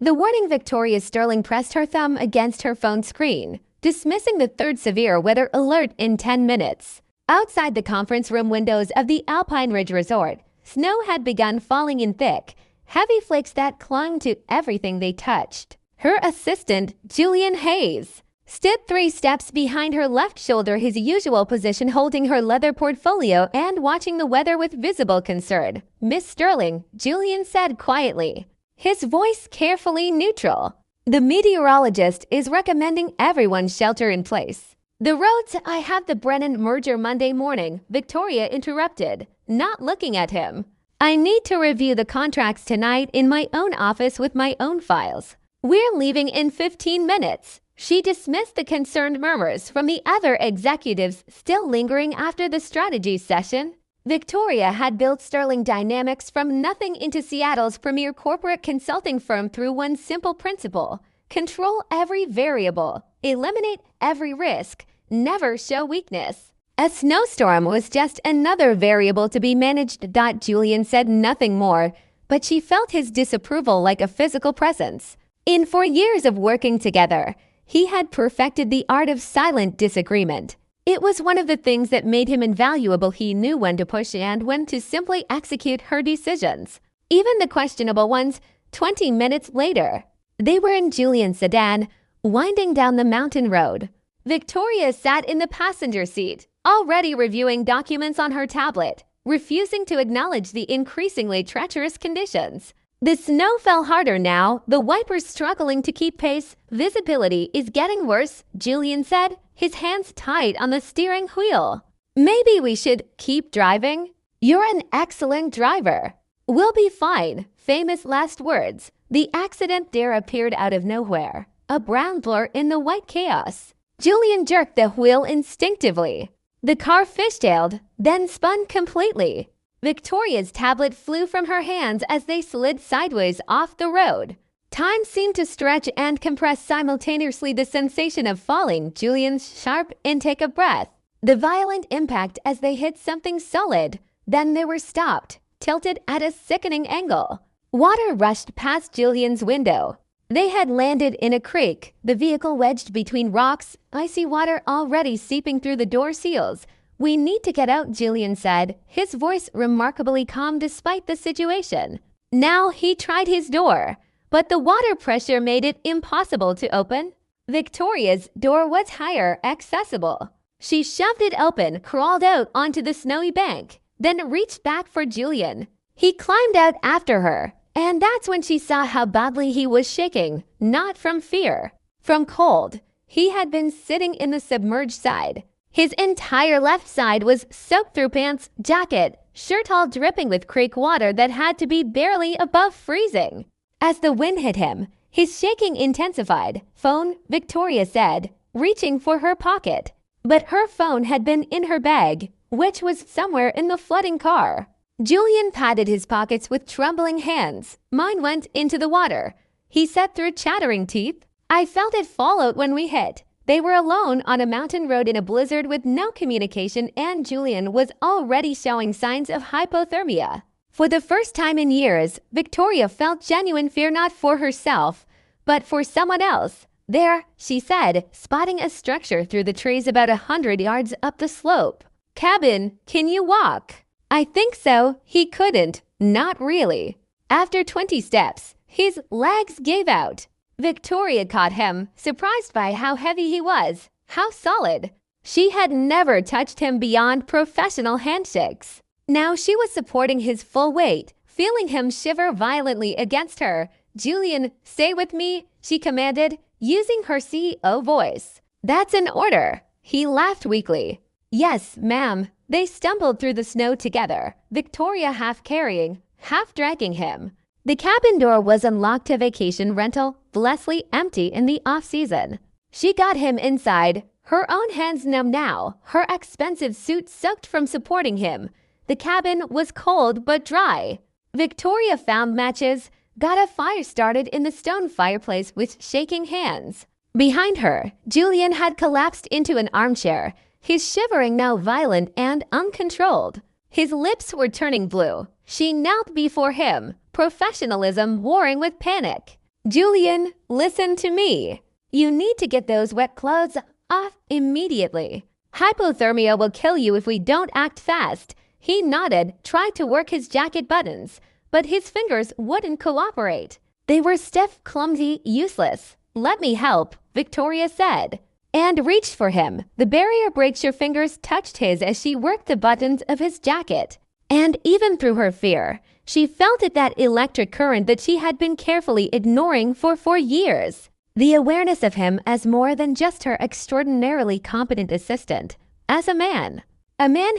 The warning Victoria Sterling pressed her thumb against her phone screen, dismissing the third severe weather alert in 10 minutes. Outside the conference room windows of the Alpine Ridge Resort, snow had begun falling in thick, heavy flakes that clung to everything they touched. Her assistant, Julian Hayes, stood 3 steps behind her left shoulder, his usual position, holding her leather portfolio and watching the weather with visible concern. "Miss Sterling," Julian said quietly, his voice carefully neutral. "The meteorologist is recommending everyone shelter in place." "The roads, I have the Brennan merger Monday morning," Victoria interrupted, not looking at him. "I need to review the contracts tonight in my own office with my own files. We're leaving in 15 minutes. She dismissed the concerned murmurs from the other executives still lingering after the strategy session. Victoria had built Sterling Dynamics from nothing into Seattle's premier corporate consulting firm through one simple principle: control every variable, eliminate every risk, never show weakness. A snowstorm was just another variable to be managed. Julian said nothing more, but she felt his disapproval like a physical presence. In 4 years of working together, he had perfected the art of silent disagreement. It was one of the things that made him invaluable. He knew when to push and when to simply execute her decisions, even the questionable ones. 20 minutes later, they were in Julian's sedan, winding down the mountain road. Victoria sat in the passenger seat, already reviewing documents on her tablet, refusing to acknowledge the increasingly treacherous conditions. The snow fell harder now, the wipers struggling to keep pace. "Visibility is getting worse," Julian said, his hands tight on the steering wheel. "Maybe we should keep driving?" "You're an excellent driver." "We'll be fine." Famous last words. The accident there appeared out of nowhere, a brown blur in the white chaos. Julian jerked the wheel instinctively. The car fishtailed, then spun completely. Victoria's tablet flew from her hands as they slid sideways off the road. Time seemed to stretch and compress simultaneously. The sensation of falling, Julian's sharp intake of breath, the violent impact as they hit something solid. Then they were stopped, tilted at a sickening angle. Water rushed past Julian's window. They had landed in a creek, the vehicle wedged between rocks, icy water already seeping through the door seals. "We need to get out," Julian said, his voice remarkably calm despite the situation. Now he tried his door, but the water pressure made it impossible to open. Victoria's door was higher, accessible. She shoved it open, crawled out onto the snowy bank, then reached back for Julian. He climbed out after her, and that's when she saw how badly he was shaking, not from fear, from cold. He had been sitting in the submerged side. His entire left side was soaked through pants, jacket, shirt, all dripping with creek water that had to be barely above freezing. As the wind hit him, his shaking intensified. "Phone," Victoria said, reaching for her pocket. But her phone had been in her bag, which was somewhere in the flooding car. Julian patted his pockets with trembling hands. "Mine went into the water," he said through chattering teeth. "I felt it fall out when we hit." They were alone on a mountain road in a blizzard with no communication, and Julian was already showing signs of hypothermia. For the first time in years, Victoria felt genuine fear, not for herself, but for someone else. "There," she said, spotting a structure through the trees about 100 yards up the slope. "Cabin, can you walk?" "I think so." He couldn't. Not really. After 20 steps, his legs gave out. Victoria caught him, surprised by how heavy he was, how solid. She had never touched him beyond professional handshakes. Now she was supporting his full weight, feeling him shiver violently against her. "Julian, stay with me," she commanded, using her CEO voice. "That's an order." He laughed weakly. "Yes, ma'am." They stumbled through the snow together, Victoria half carrying, half dragging him. The cabin door was unlocked to vacation rental, blessedly empty in the off-season. She got him inside, her own hands numb now, her expensive suit soaked from supporting him. The cabin was cold but dry. Victoria found matches, got a fire started in the stone fireplace with shaking hands. Behind her, Julian had collapsed into an armchair, his shivering now violent and uncontrolled. His lips were turning blue. She knelt before him, professionalism warring with panic. Julian, listen to me. You need to get those wet clothes off immediately. Hypothermia will kill you if we don't act fast. He nodded, tried to work his jacket buttons, but his fingers wouldn't cooperate. They were stiff, clumsy, useless. Let me help, Victoria said, and reached for him. The barrier breaks your fingers touched his as she worked the buttons of his jacket. And even through her fear, she felt that electric current that she had been carefully ignoring for 4 years. The awareness of him as more than just her extraordinarily competent assistant, as a man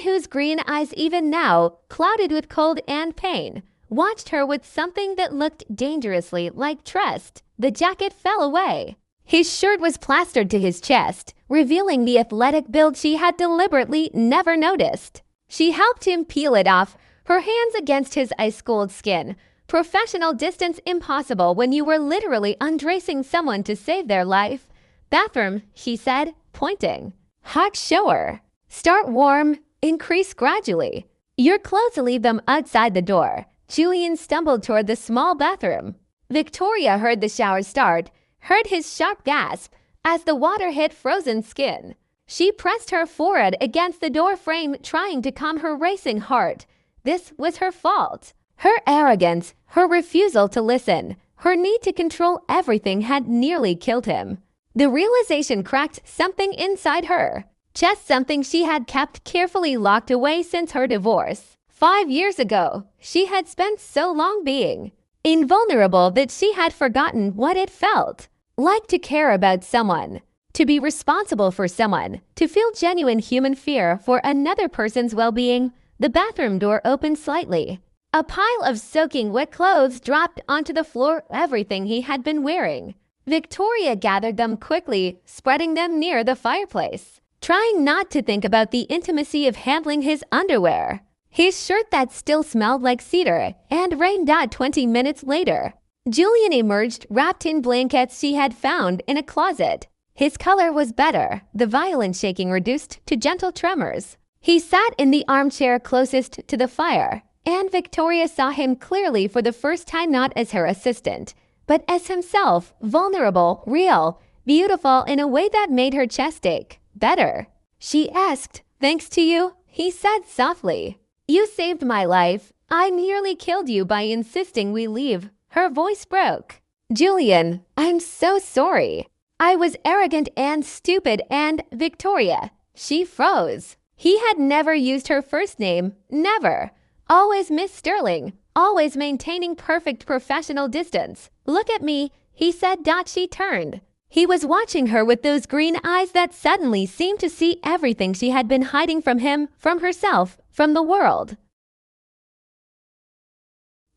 whose green eyes even now, clouded with cold and pain, watched her with something that looked dangerously like trust. The jacket fell away. His shirt was plastered to his chest, revealing the athletic build she had deliberately never noticed. She helped him peel it off, her hands against his ice-cold skin. Professional distance impossible when you were literally undressing someone to save their life. Bathroom, she said, pointing. Hot shower. Start warm, increase gradually. Your clothes, leave them outside the door. Julian stumbled toward the small bathroom. Victoria heard the shower start, heard his sharp gasp as the water hit frozen skin. She pressed her forehead against the door frame, trying to calm her racing heart. This was her fault. Her arrogance, her refusal to listen, her need to control everything had nearly killed him. The realization cracked something inside her, just something she had kept carefully locked away since her divorce. 5 years ago, she had spent so long being invulnerable that she had forgotten what it felt like to care about someone, to be responsible for someone, to feel genuine human fear for another person's well-being. The bathroom door opened slightly. A pile of soaking wet clothes dropped onto the floor, everything he had been wearing. Victoria gathered them quickly, spreading them near the fireplace, trying not to think about the intimacy of handling his underwear. His shirt that still smelled like cedar and rain. 20 minutes later, Julian emerged wrapped in blankets she had found in a closet. His color was better, the violent shaking reduced to gentle tremors. He sat in the armchair closest to the fire, and Victoria saw him clearly for the first time, not as her assistant, but as himself, vulnerable, real, beautiful in a way that made her chest ache. Better. She asked. Thanks to you, he said softly. You saved my life. I nearly killed you by insisting we leave. Her voice broke. Julian, I'm so sorry. I was arrogant and stupid. And Victoria. She froze. He had never used her first name. Never. Always Miss Sterling, always maintaining perfect professional distance. Look at me, he said. She turned. He was watching her with those green eyes that suddenly seemed to see everything she had been hiding from him, from herself, from the world.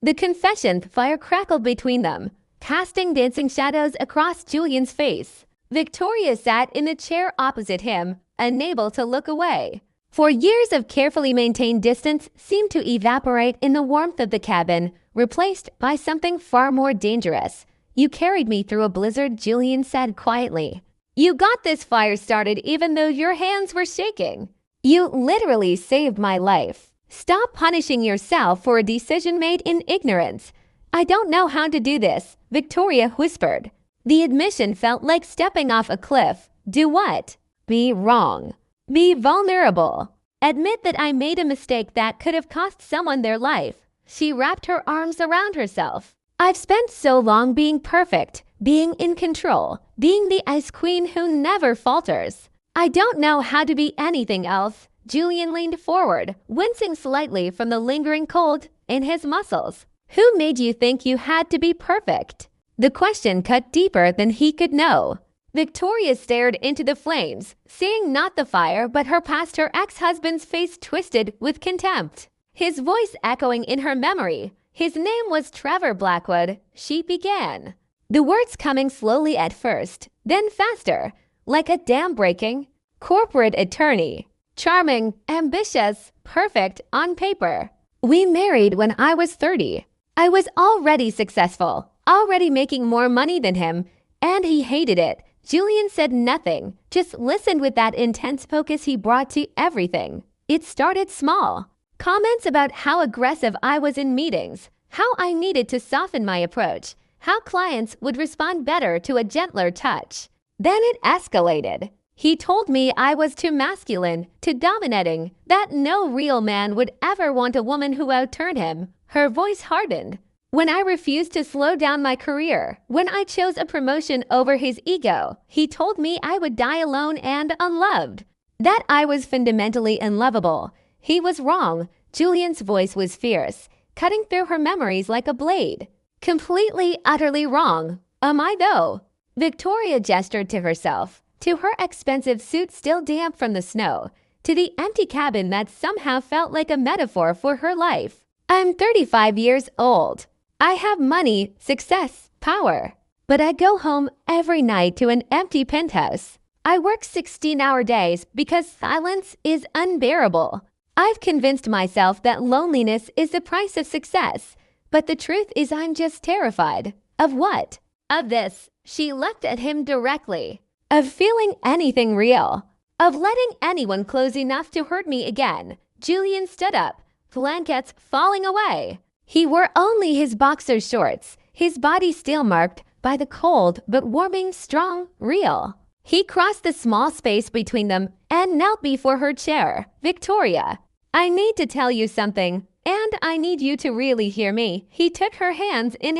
The confession fire crackled between them, casting dancing shadows across Julian's face. Victoria sat in the chair opposite him, unable to look away. For years of carefully maintained distance seemed to evaporate in the warmth of the cabin, replaced by something far more dangerous. You carried me through a blizzard, Julian said quietly. You got this fire started even though your hands were shaking. You literally saved my life. Stop punishing yourself for a decision made in ignorance. I don't know how to do this, Victoria whispered. The admission felt like stepping off a cliff. Do what? Be wrong. Be vulnerable. Admit that I made a mistake that could have cost someone their life. She wrapped her arms around herself. I've spent so long being perfect, being in control, being the ice queen who never falters. I don't know how to be anything else. Julian leaned forward, wincing slightly from the lingering cold in his muscles. Who made you think you had to be perfect? The question cut deeper than he could know. Victoria stared into the flames, seeing not the fire but her past, her ex-husband's face twisted with contempt. His voice echoing in her memory. His name was Trevor Blackwood, she began. The words coming slowly at first, then faster, like a dam breaking. Corporate attorney. Charming, ambitious, perfect on paper. We married when I was 30. I was already successful, already making more money than him, and he hated it. Julian said nothing, just listened with that intense focus he brought to everything. It started small. Comments about how aggressive I was in meetings, how I needed to soften my approach, how clients would respond better to a gentler touch. Then it escalated. He told me I was too masculine, too dominating, that no real man would ever want a woman who outturned him. Her voice hardened. When I refused to slow down my career, when I chose a promotion over his ego, he told me I would die alone and unloved. That I was fundamentally unlovable. He was wrong. Julian's voice was fierce, cutting through her memories like a blade. Completely, utterly wrong. Am I though? Victoria gestured to herself, to her expensive suit still damp from the snow, to the empty cabin that somehow felt like a metaphor for her life. I'm 35 years old. I have money, success, power. But I go home every night to an empty penthouse. I work 16-hour days because silence is unbearable. I've convinced myself that loneliness is the price of success. But the truth is I'm just terrified. Of what? Of this. She looked at him directly. Of feeling anything real. Of letting anyone close enough to hurt me again. Julian stood up, blankets falling away. He wore only his boxer shorts, his body still marked by the cold but warming, strong, real. He crossed the small space between them and knelt before her chair. Victoria, I need to tell you something, and I need you to really hear me. He took her hands in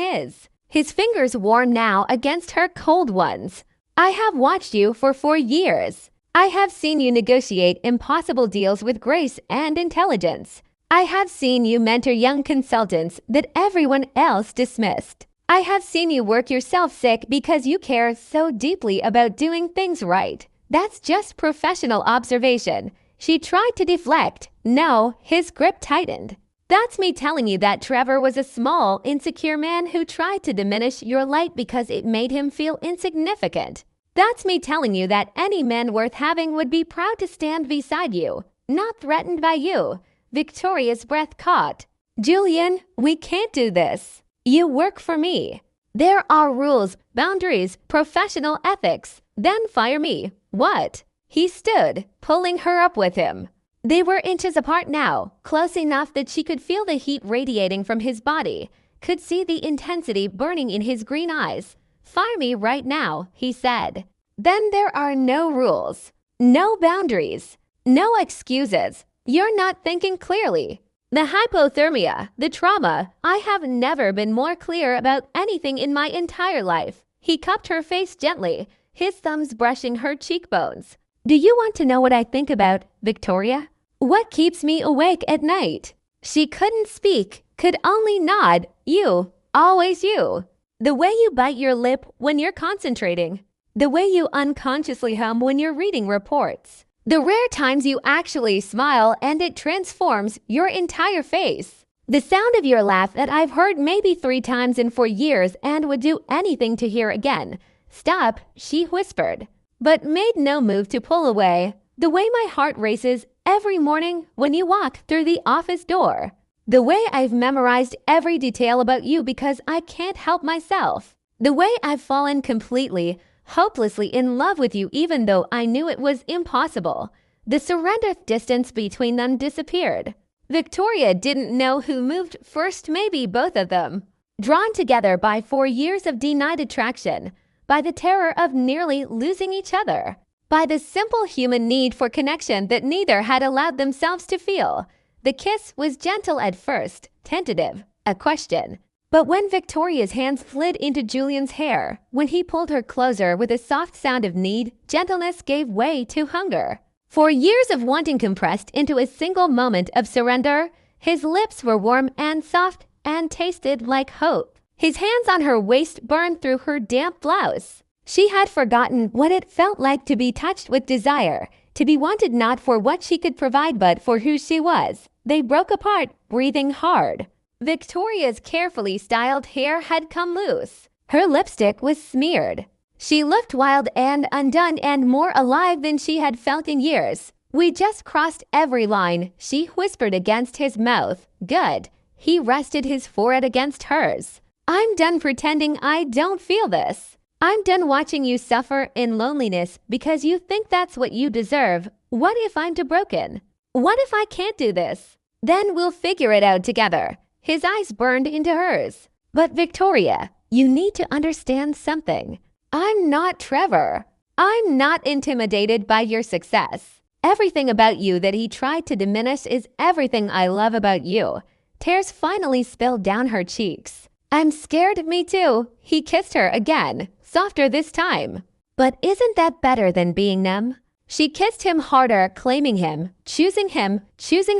his fingers warm now against her cold ones. I have watched you for 4 years. I have seen you negotiate impossible deals with grace and intelligence. I have seen you mentor young consultants that everyone else dismissed. I have seen you work yourself sick because you care so deeply about doing things right. That's just professional observation. She tried to deflect. No, his grip tightened. That's me telling you that Trevor was a small, insecure man who tried to diminish your light because it made him feel insignificant. That's me telling you that any man worth having would be proud to stand beside you, not threatened by you. Victoria's breath caught. Julian, we can't do this. You work for me. There are rules, boundaries, professional ethics. Then fire me. What? He stood, pulling her up with him. They were inches apart now, close enough that she could feel the heat radiating from his body, could see the intensity burning in his green eyes. Fire me right now, he said. Then there are no rules, no boundaries, no excuses. You're not thinking clearly. The hypothermia, the trauma, I have never been more clear about anything in my entire life. He cupped her face gently, his thumbs brushing her cheekbones. Do you want to know what I think about, Victoria? What keeps me awake at night? She couldn't speak, could only nod. You, always you. The way you bite your lip when you're concentrating. The way you unconsciously hum when you're reading reports. The rare times you actually smile and it transforms your entire face. The sound of your laugh that I've heard maybe 3 times in 4 years and would do anything to hear again. Stop, she whispered, but made no move to pull away. The way my heart races every morning when you walk through the office door. The way I've memorized every detail about you because I can't help myself. The way I've fallen completely, hopelessly in love with you even though I knew it was impossible. The surrender distance between them disappeared. Victoria didn't know who moved first, maybe both of them. Drawn together by 4 years of denied attraction, by the terror of nearly losing each other, by the simple human need for connection that neither had allowed themselves to feel. The kiss was gentle at first, tentative, a question. But when Victoria's hands slid into Julian's hair, when he pulled her closer with a soft sound of need, gentleness gave way to hunger. 4 years of wanting compressed into a single moment of surrender, his lips were warm and soft and tasted like hope. His hands on her waist burned through her damp blouse. She had forgotten what it felt like to be touched with desire, to be wanted not for what she could provide but for who she was. They broke apart, breathing hard. Victoria's carefully styled hair had come loose. Her lipstick was smeared. She looked wild and undone and more alive than she had felt in years. We just crossed every line, she whispered against his mouth. Good. He rested his forehead against hers. I'm done pretending I don't feel this. I'm done watching you suffer in loneliness because you think that's what you deserve. What if I'm too broken? What if I can't do this? Then we'll figure it out together. His eyes burned into hers. But Victoria, You need to understand something. I'm not Trevor. I'm not intimidated by your success. Everything about you that he tried to diminish is everything I love about you." Tears finally spilled down her cheeks. "I'm scared, me too." He kissed her again, softer this time. "But isn't that better than being numb?" She kissed him harder, claiming him, choosing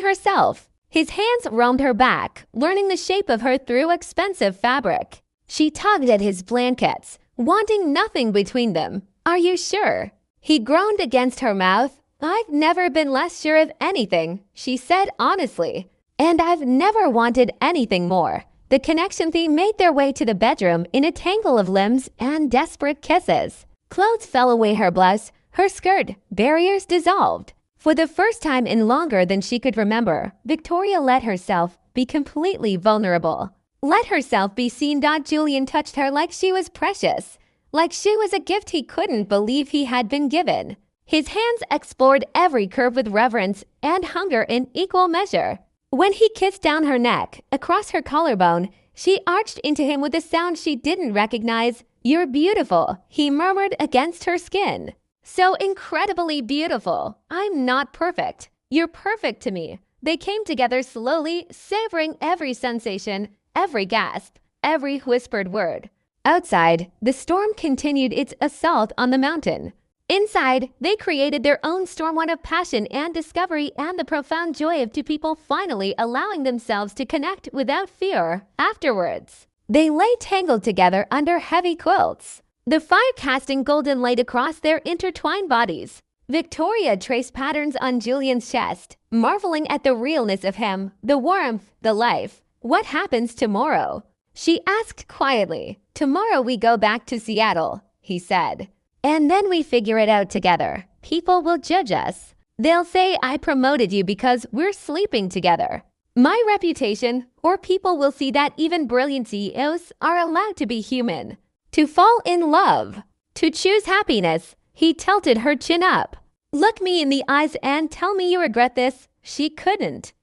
herself. His hands roamed her back, learning the shape of her through expensive fabric. She tugged at his blankets, wanting nothing between them. "Are you sure?" He groaned against her mouth. "I've never been less sure of anything," she said honestly. "And I've never wanted anything more." The connection theme made their way to the bedroom in a tangle of limbs and desperate kisses. Clothes fell away her blouse, her skirt, barriers dissolved. For the first time in longer than she could remember, Victoria let herself be completely vulnerable. Let herself be seen. Julian touched her like she was precious, like she was a gift he couldn't believe he had been given. His hands explored every curve with reverence and hunger in equal measure. When he kissed down her neck, across her collarbone, she arched into him with a sound she didn't recognize. "You're beautiful," he murmured against her skin. "So incredibly beautiful. I'm not perfect. You're perfect to me." They came together slowly, savoring every sensation, every gasp, every whispered word. Outside, the storm continued its assault on the mountain. Inside, they created their own storm of passion and discovery and the profound joy of two people finally allowing themselves to connect without fear afterwards. They lay tangled together under heavy quilts, the fire casting golden light across their intertwined bodies. Victoria traced patterns on Julian's chest, marveling at the realness of him, the warmth, the life. "What happens tomorrow?" she asked quietly. "Tomorrow we go back to Seattle," he said. "And then we figure it out together. People will judge us. They'll say I promoted you because we're sleeping together. My reputation, or people will see that even brilliant CEOs are allowed to be human. To fall in love, to choose happiness." He tilted her chin up. "Look me in the eyes and tell me you regret this." She couldn't.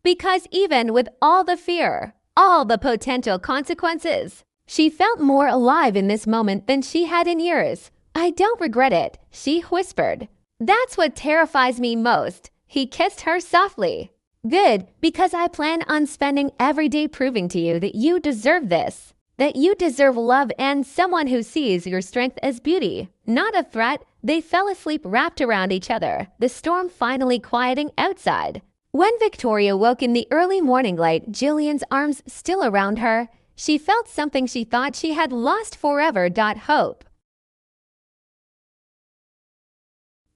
Because even with all the fear, all the potential consequences, she felt more alive in this moment than she had in years. "I don't regret it," she whispered. "That's what terrifies me most." He kissed her softly. "Good, because I plan on spending every day proving to you that you deserve this. That you deserve love and someone who sees your strength as beauty, not a threat." They fell asleep wrapped around each other, the storm finally quieting outside. When Victoria woke in the early morning light, Julian's arms still around her, she felt something she thought she had lost forever. Hope.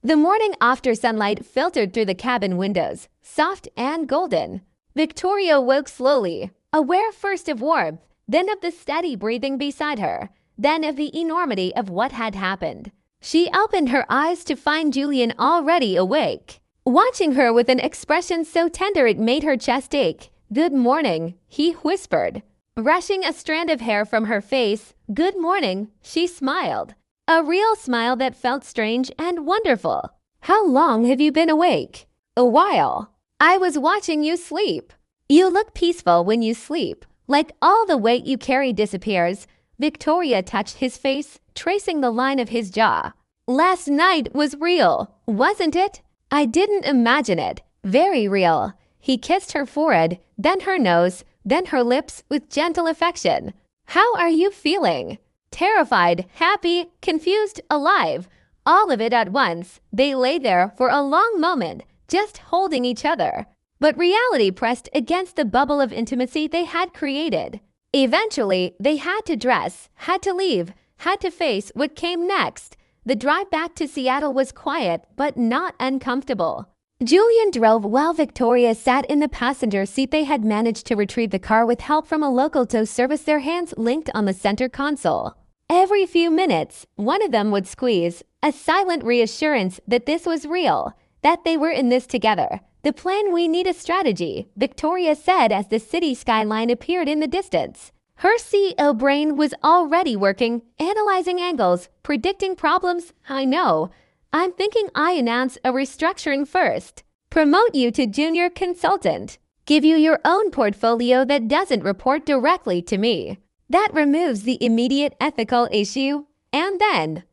The morning after sunlight filtered through the cabin windows, soft and golden. Victoria woke slowly, aware first of warmth, then of the steady breathing beside her, then of the enormity of what had happened. She opened her eyes to find Julian already awake, watching her with an expression so tender it made her chest ache. "Good morning," he whispered, brushing a strand of hair from her face. "Good morning," she smiled, a real smile that felt strange and wonderful. "How long have you been awake?" "A while. I was watching you sleep." "You look peaceful when you sleep, like all the weight you carry disappears." Victoria touched his face, tracing the line of his jaw. "Last night was real, wasn't it?" "I didn't imagine it. Very real." He kissed her forehead, then her nose, then her lips with gentle affection. "How are you feeling?" Terrified, happy, confused, alive. All of it at once. They lay there for a long moment, just holding each other. But reality pressed against the bubble of intimacy they had created. Eventually, they had to dress, had to leave, had to face what came next. The drive back to Seattle was quiet, but not uncomfortable. Julian drove while Victoria sat in the passenger seat. They had managed to retrieve the car with help from a local tow service, their hands linked on the center console. Every few minutes, one of them would squeeze, a silent reassurance that this was real, that they were in this together. "The plan, we need a strategy," Victoria said as the city skyline appeared in the distance. Her CEO brain was already working, analyzing angles, predicting problems. "I know. I'm thinking I announce a restructuring first. Promote you to junior consultant. Give you your own portfolio that doesn't report directly to me. That removes the immediate ethical issue. And then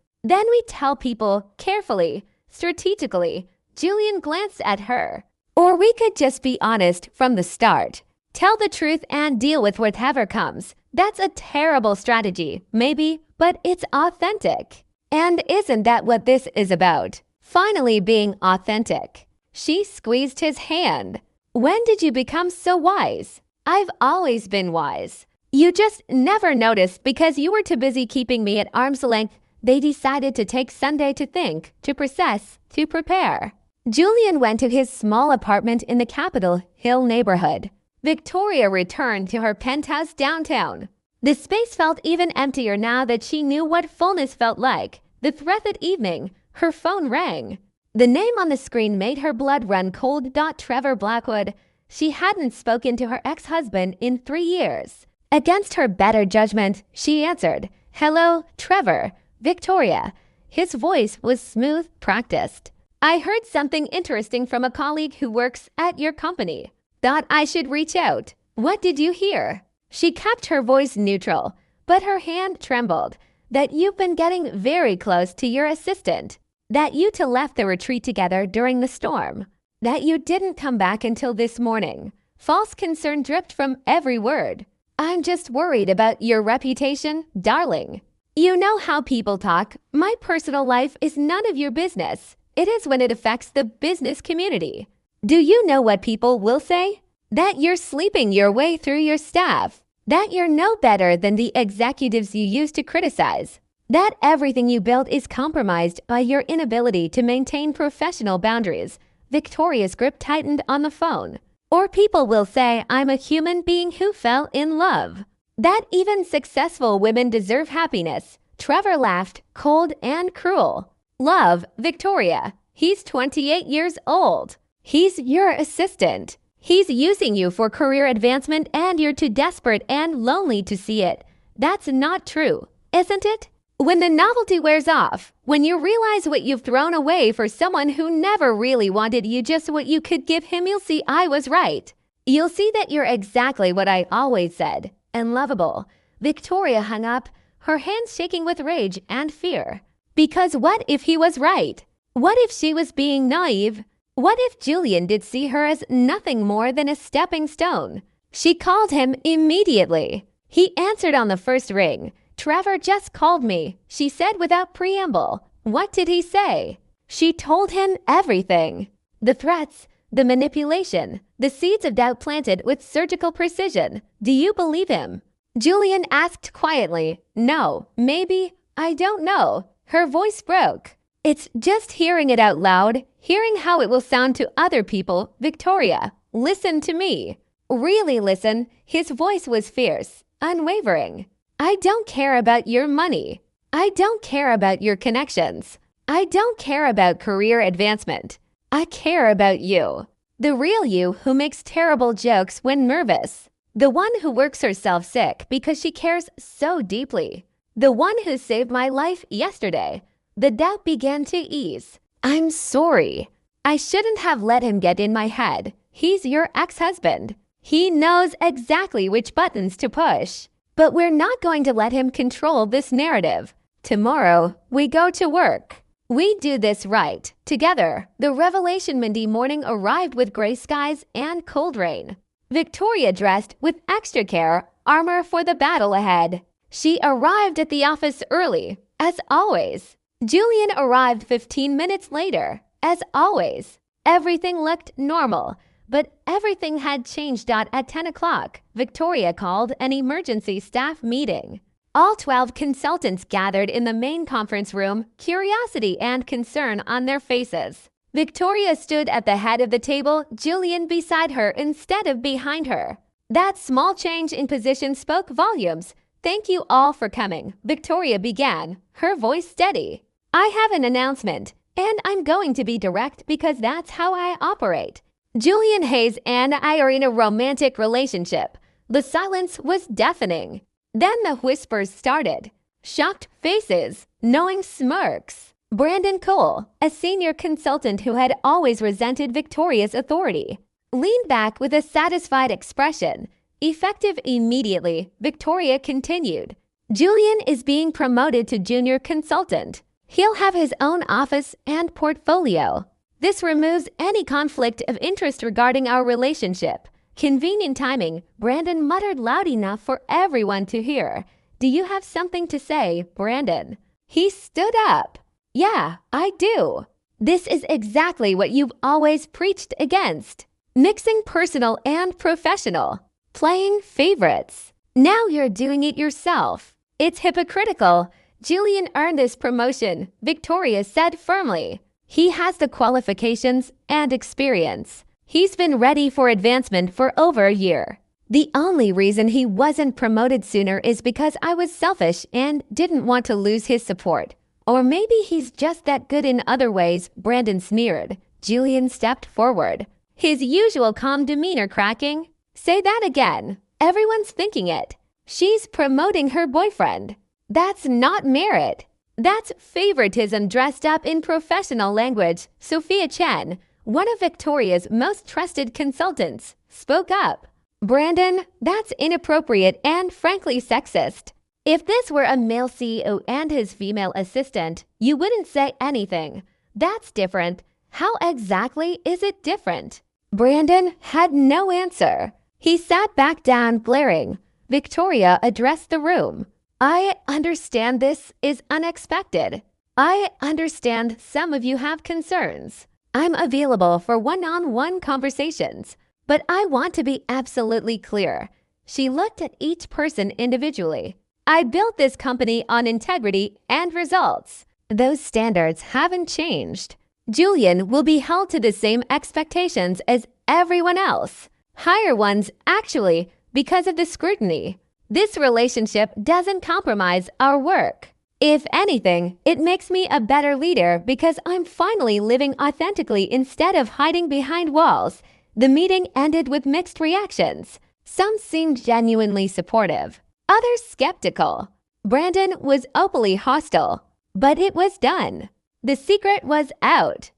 we tell people carefully, strategically. Julian glanced at her. Or we could just be honest from the start. Tell the truth and deal with whatever comes. That's a terrible strategy, maybe, but it's authentic. And isn't that what this is about? Finally being authentic. She squeezed his hand. When did you become so wise? I've always been wise. You just never noticed because you were too busy keeping me at arm's length. They decided to take Sunday to think, to process, to prepare. Julian went to his small apartment in the Capitol Hill neighborhood. Victoria returned to her penthouse downtown. The space felt even emptier now that she knew what fullness felt like. The thread that evening, her phone rang. The name on the screen made her blood run cold. Trevor Blackwood. She hadn't spoken to her ex-husband in 3 years. Against her better judgment, she answered, "Hello, Trevor." Victoria. His voice was smooth, practiced. "I heard something interesting from a colleague who works at your company. Thought I should reach out. What did you hear?" She kept her voice neutral, but her hand trembled. "That you've been getting very close to your assistant. That you two left the retreat together during the storm. That you didn't come back until this morning." False concern dripped from every word. "I'm just worried about your reputation, darling. You know how people talk. My personal life is none of your business. It is when it affects the business community. Do you know what people will say? That you're sleeping your way through your staff. That you're no better than the executives you used to criticize. That everything you built is compromised by your inability to maintain professional boundaries." Victoria's grip tightened on the phone. "Or people will say I'm a human being who fell in love. That even successful women deserve happiness." Trevor laughed, cold and cruel. "Love, Victoria. He's 28 years old. He's your assistant. He's using you for career advancement and you're too desperate and lonely to see it. That's not true, isn't it? When the novelty wears off, when you realize what you've thrown away for someone who never really wanted you, just what you could give him, you'll see I was right. You'll see that you're exactly what I always said, and lovable." Victoria hung up, her hands shaking with rage and fear. Because what if he was right? What if she was being naive? What if Julian did see her as nothing more than a stepping stone? She called him immediately. He answered on the first ring. "Trevor just called me," she said without preamble. What did he say? She told him everything. The threats, the manipulation, the seeds of doubt planted with surgical precision. "Do you believe him?" Julian asked quietly. "No, maybe, I don't know." Her voice broke. "It's just hearing it out loud, hearing how it will sound to other people. Victoria, listen to me. Really listen." His voice was fierce, unwavering. "I don't care about your money. I don't care about your connections. I don't care about career advancement. I care about you. The real you who makes terrible jokes when nervous. The one who works herself sick because she cares so deeply. The one who saved my life yesterday." The doubt began to ease. "I'm sorry. I shouldn't have let him get in my head. He's your ex-husband. He knows exactly which buttons to push. But we're not going to let him control this narrative. Tomorrow, we go to work. We do this right, together." The Revelation Monday morning arrived with gray skies and cold rain. Victoria dressed with extra care, armor for the battle ahead. She arrived at the office early, as always. Julian arrived 15 minutes later, as always. Everything looked normal, but everything had changed. At 10 o'clock, Victoria called an emergency staff meeting. All 12 consultants gathered in the main conference room, curiosity and concern on their faces. Victoria stood at the head of the table, Julian beside her instead of behind her. That small change in position spoke volumes. "Thank you all for coming," Victoria began, her voice steady. "I have an announcement, and I'm going to be direct because that's how I operate. Julian Hayes and I are in a romantic relationship." The silence was deafening. Then the whispers started. Shocked faces, knowing smirks. Brandon Cole, a senior consultant who had always resented Victoria's authority, leaned back with a satisfied expression. Effective immediately, Victoria continued. Julian is being promoted to junior consultant. He'll have his own office and portfolio. This removes any conflict of interest regarding our relationship. Convenient timing, Brandon muttered loud enough for everyone to hear. Do you have something to say, Brandon? He stood up. Yeah, I do. This is exactly what you've always preached against. Mixing personal and professional. Playing favorites. Now you're doing it yourself. It's hypocritical. Julian earned this promotion, Victoria said firmly. He has the qualifications and experience. He's been ready for advancement for over a year. The only reason he wasn't promoted sooner is because I was selfish and didn't want to lose his support. Or maybe he's just that good in other ways, Brandon sneered. Julian stepped forward, his usual calm demeanor cracking. Say that again. Everyone's thinking it. She's promoting her boyfriend. That's not merit. That's favoritism dressed up in professional language. Sophia Chen, one of Victoria's most trusted consultants, spoke up. Brandon, that's inappropriate and frankly sexist. If this were a male CEO and his female assistant, you wouldn't say anything. That's different. How exactly is it different? Brandon had no answer. He sat back down, glaring. Victoria addressed the room. I understand this is unexpected. I understand some of you have concerns. I'm available for one-on-one conversations, but I want to be absolutely clear. She looked at each person individually. I built this company on integrity and results. Those standards haven't changed. Julian will be held to the same expectations as everyone else. Higher ones, actually, because of the scrutiny. This relationship doesn't compromise our work. If anything, it makes me a better leader because I'm finally living authentically instead of hiding behind walls. The meeting ended with mixed reactions. Some seemed genuinely supportive, others skeptical. Brandon was openly hostile, but it was done. The secret was out.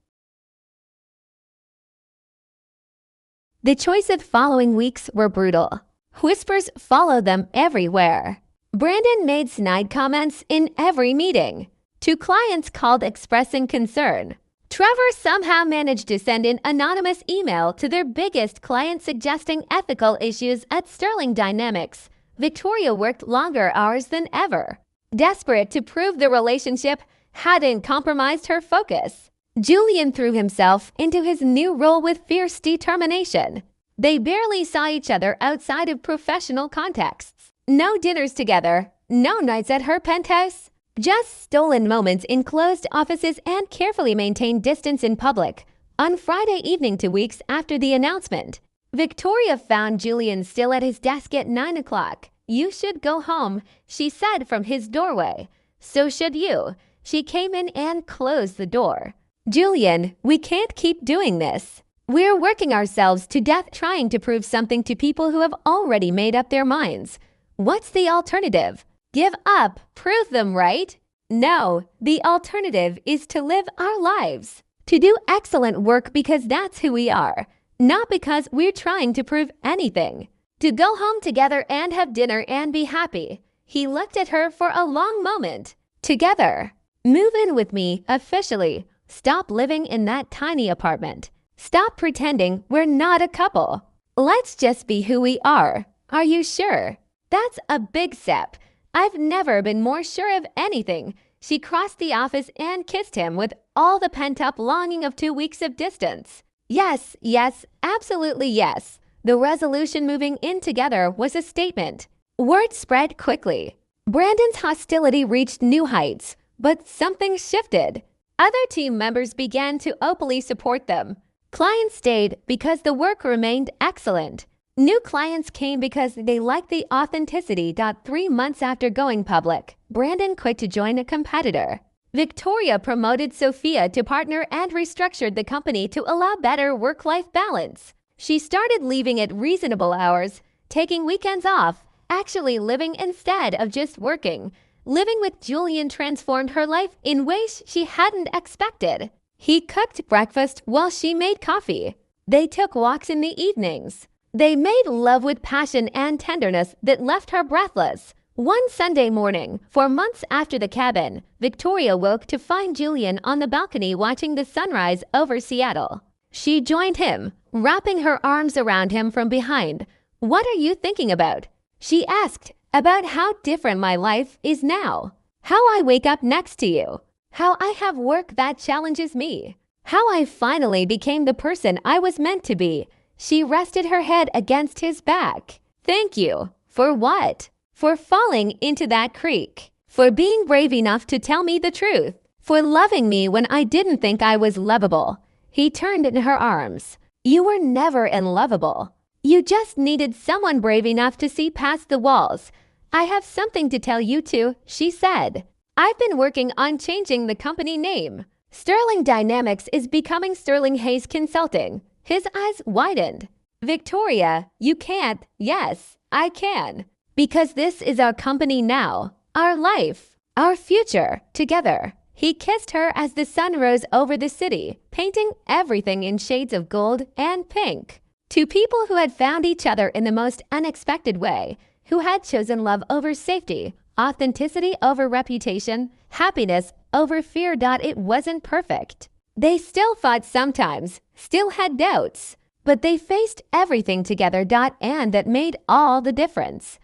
The choice of following weeks were brutal. Whispers followed them everywhere. Brandon made snide comments in every meeting. Two clients called expressing concern. Trevor somehow managed to send an anonymous email to their biggest client suggesting ethical issues at Sterling Dynamics. Victoria worked longer hours than ever. Desperate to prove the relationship hadn't compromised her focus. Julian threw himself into his new role with fierce determination. They barely saw each other outside of professional contexts. No dinners together, no nights at her penthouse. Just stolen moments in closed offices and carefully maintained distance in public. On Friday evening 2 weeks after the announcement, Victoria found Julian still at his desk at 9 o'clock. You should go home, she said from his doorway. So should you. She came in and closed the door. Julian, we can't keep doing this. We're working ourselves to death trying to prove something to people who have already made up their minds. What's the alternative? Give up, prove them right? No, the alternative is to live our lives. To do excellent work because that's who we are, not because we're trying to prove anything. To go home together and have dinner and be happy. He looked at her for a long moment. Together. Move in with me, officially. Stop living in that tiny apartment. Stop pretending we're not a couple. Let's just be who we are. Are you sure? That's a big step. I've never been more sure of anything. She crossed the office and kissed him with all the pent-up longing of 2 weeks of distance. Yes, yes, absolutely yes. The resolution moving in together was a statement. Word spread quickly. Brandon's hostility reached new heights, but something shifted. Other team members began to openly support them. Clients stayed because the work remained excellent. New clients came because they liked the authenticity. 3 months after going public, Brandon quit to join a competitor. Victoria promoted Sophia to partner and restructured the company to allow better work-life balance. She started leaving at reasonable hours, taking weekends off, actually living instead of just working. Living with Julian transformed her life in ways she hadn't expected. He cooked breakfast while she made coffee. They took walks in the evenings. They made love with passion and tenderness that left her breathless. One Sunday morning, 4 months after the cabin, Victoria woke to find Julian on the balcony watching the sunrise over Seattle. She joined him, wrapping her arms around him from behind. "What are you thinking about?" she asked. "About how different my life is now. How I wake up next to you. How I have work that challenges me. How I finally became the person I was meant to be." She rested her head against his back. "Thank you. For what?" "For falling into that creek. For being brave enough to tell me the truth. For loving me when I didn't think I was lovable." He turned in her arms. "You were never unlovable. You just needed someone brave enough to see past the walls." "I have something to tell you too," she said. "I've been working on changing the company name. Sterling Dynamics is becoming Sterling Hayes Consulting." His eyes widened. "Victoria, you can't." "Yes, I can. Because this is our company now. Our life. Our future. Together." He kissed her as the sun rose over the city, painting everything in shades of gold and pink. Two people who had found each other in the most unexpected way, who had chosen love over safety, authenticity over reputation, happiness over fear. It wasn't perfect. They still fought sometimes, still had doubts, but they faced everything together. And that made all the difference.